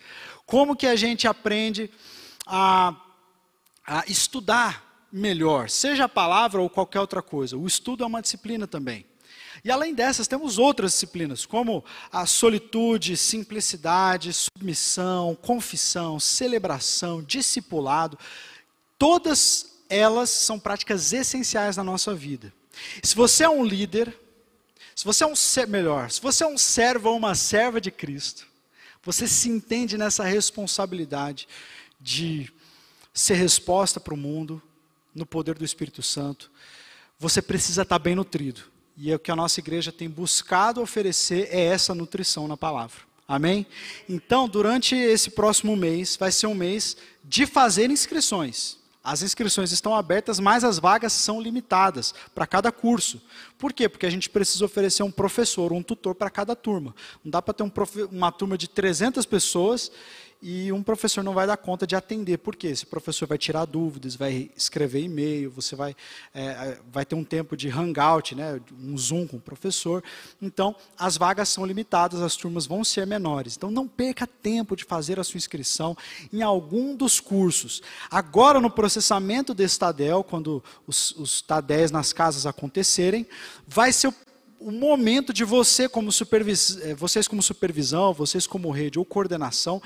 Speaker 1: Como que a gente aprende a estudar melhor, seja a palavra ou qualquer outra coisa. O estudo é uma disciplina também. E além dessas, temos outras disciplinas, como a solitude, simplicidade, submissão, confissão, celebração, discipulado. Todas elas são práticas essenciais na nossa vida. Se você é um líder, se você é um servo ou uma serva de Cristo, você se entende nessa responsabilidade de ser resposta para o mundo, no poder do Espírito Santo, você precisa estar bem nutrido. E o que a nossa igreja tem buscado oferecer é essa nutrição na palavra. Amém? Então, durante esse próximo mês, vai ser um mês de fazer inscrições. As inscrições estão abertas, mas as vagas são limitadas para cada curso. Por quê? Porque a gente precisa oferecer um professor, um tutor para cada turma. Não dá para ter uma turma de 300 pessoas e um professor não vai dar conta de atender. Por quê? Esse professor vai tirar dúvidas, vai escrever e-mail, você vai ter um tempo de hangout, né, um Zoom com o professor. Então, as vagas são limitadas, as turmas vão ser menores. Então, não perca tempo de fazer a sua inscrição em algum dos cursos. Agora, no processamento desse TADEL, quando os TADEs nas casas acontecerem, vai ser o momento de vocês como supervisão, vocês como rede ou coordenação,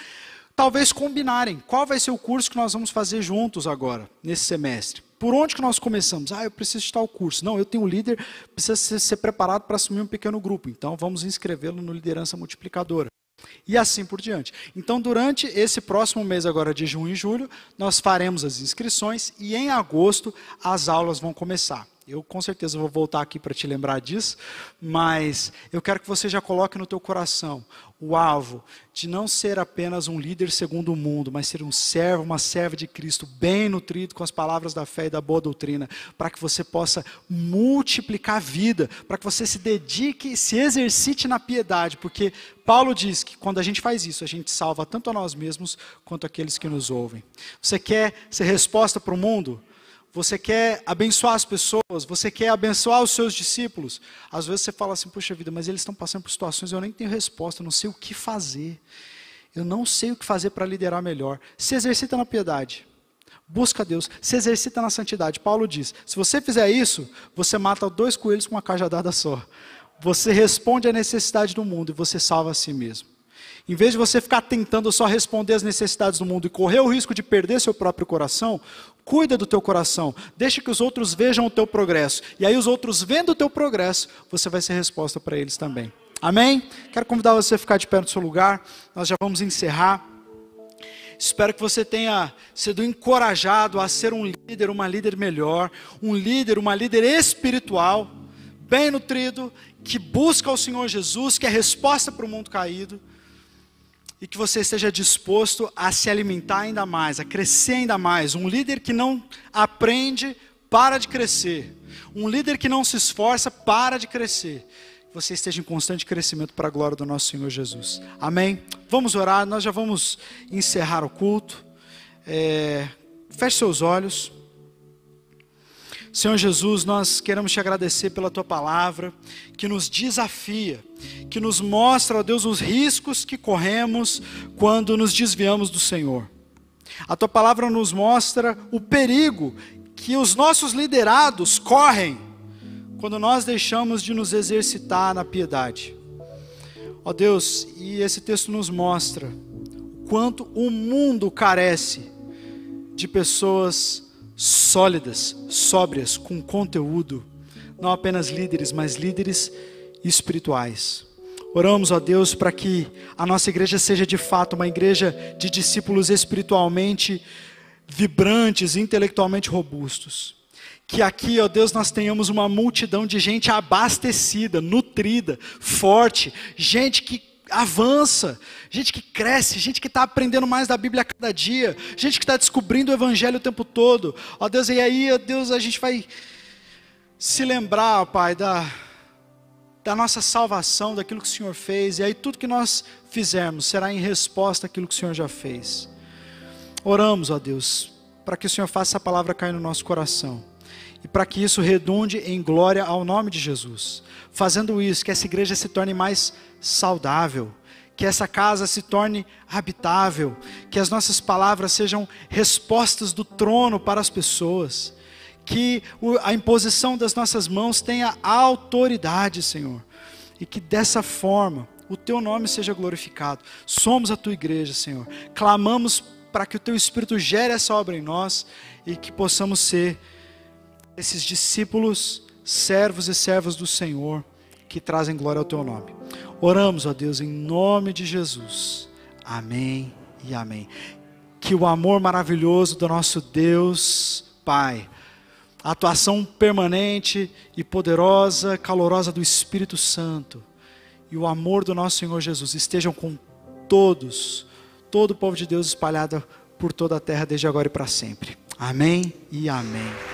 Speaker 1: talvez combinarem qual vai ser o curso que nós vamos fazer juntos agora, nesse semestre. Por onde que nós começamos? Eu preciso de tal curso. Não, eu tenho um líder, precisa ser preparado para assumir um pequeno grupo. Então, vamos inscrevê-lo no Liderança Multiplicadora. E assim por diante. Então, durante esse próximo mês agora de junho e julho, nós faremos as inscrições e em agosto as aulas vão começar. Eu com certeza vou voltar aqui para te lembrar disso, mas eu quero que você já coloque no teu coração o alvo de não ser apenas um líder segundo o mundo, mas ser um servo, uma serva de Cristo, bem nutrido com as palavras da fé e da boa doutrina, para que você possa multiplicar a vida, para que você se dedique e se exercite na piedade, porque Paulo diz que quando a gente faz isso, a gente salva tanto a nós mesmos quanto aqueles que nos ouvem. Você quer ser resposta para o mundo? Você quer abençoar as pessoas, você quer abençoar os seus discípulos. Às vezes você fala assim, puxa vida, mas eles estão passando por situações, eu nem tenho resposta, eu não sei o que fazer. Eu não sei o que fazer para liderar melhor. Se exercita na piedade, busca Deus, se exercita na santidade. Paulo diz, se você fizer isso, você mata 2 coelhos com uma cajadada só. Você responde à necessidade do mundo e você salva a si mesmo. Em vez de você ficar tentando só responder às necessidades do mundo e correr o risco de perder seu próprio coração, cuida do teu coração, deixa que os outros vejam o teu progresso. E aí os outros vendo o teu progresso, você vai ser resposta para eles também. Amém? Quero convidar você a ficar de pé no seu lugar, nós já vamos encerrar. Espero que você tenha sido encorajado a ser um líder, uma líder melhor, um líder, uma líder espiritual, bem nutrido, que busca o Senhor Jesus, que é resposta para o mundo caído. E que você esteja disposto a se alimentar ainda mais, a crescer ainda mais. Um líder que não aprende, para de crescer. Um líder que não se esforça, para de crescer. Que você esteja em constante crescimento para a glória do nosso Senhor Jesus. Amém? Vamos orar, nós já vamos encerrar o culto. Feche seus olhos. Senhor Jesus, nós queremos te agradecer pela tua palavra, que nos desafia, que nos mostra, ó Deus, os riscos que corremos quando nos desviamos do Senhor. A tua palavra nos mostra o perigo que os nossos liderados correm quando nós deixamos de nos exercitar na piedade. Ó Deus, e esse texto nos mostra o quanto o mundo carece de pessoas sólidas, sóbrias, com conteúdo, não apenas líderes, mas líderes espirituais. Oramos, ó Deus, para que a nossa igreja seja de fato uma igreja de discípulos espiritualmente vibrantes, intelectualmente robustos. Que aqui, ó Deus, nós tenhamos uma multidão de gente abastecida, nutrida, forte, gente que avança, gente que cresce, gente que está aprendendo mais da Bíblia a cada dia, gente que está descobrindo o Evangelho o tempo todo. Ó Deus, e aí, ó Deus, a gente vai se lembrar, ó Pai, da nossa salvação, daquilo que o Senhor fez, e aí tudo que nós fizermos será em resposta àquilo que o Senhor já fez. Oramos, ó Deus, para que o Senhor faça essa palavra cair no nosso coração, e para que isso redunde em glória ao nome de Jesus. Fazendo isso, que essa igreja se torne mais saudável, que essa casa se torne habitável, que as nossas palavras sejam respostas do trono para as pessoas, que a imposição das nossas mãos tenha autoridade, Senhor. E que dessa forma o Teu nome seja glorificado. Somos a Tua igreja, Senhor. Clamamos para que o Teu Espírito gere essa obra em nós e que possamos ser esses discípulos, servos e servas do Senhor, que trazem glória ao Teu nome. Oramos, ó Deus, em nome de Jesus. Amém e amém. Que o amor maravilhoso do nosso Deus, Pai, a atuação permanente e poderosa, calorosa do Espírito Santo e o amor do nosso Senhor Jesus estejam com todos, todo o povo de Deus espalhado por toda a terra, desde agora e para sempre. Amém e amém.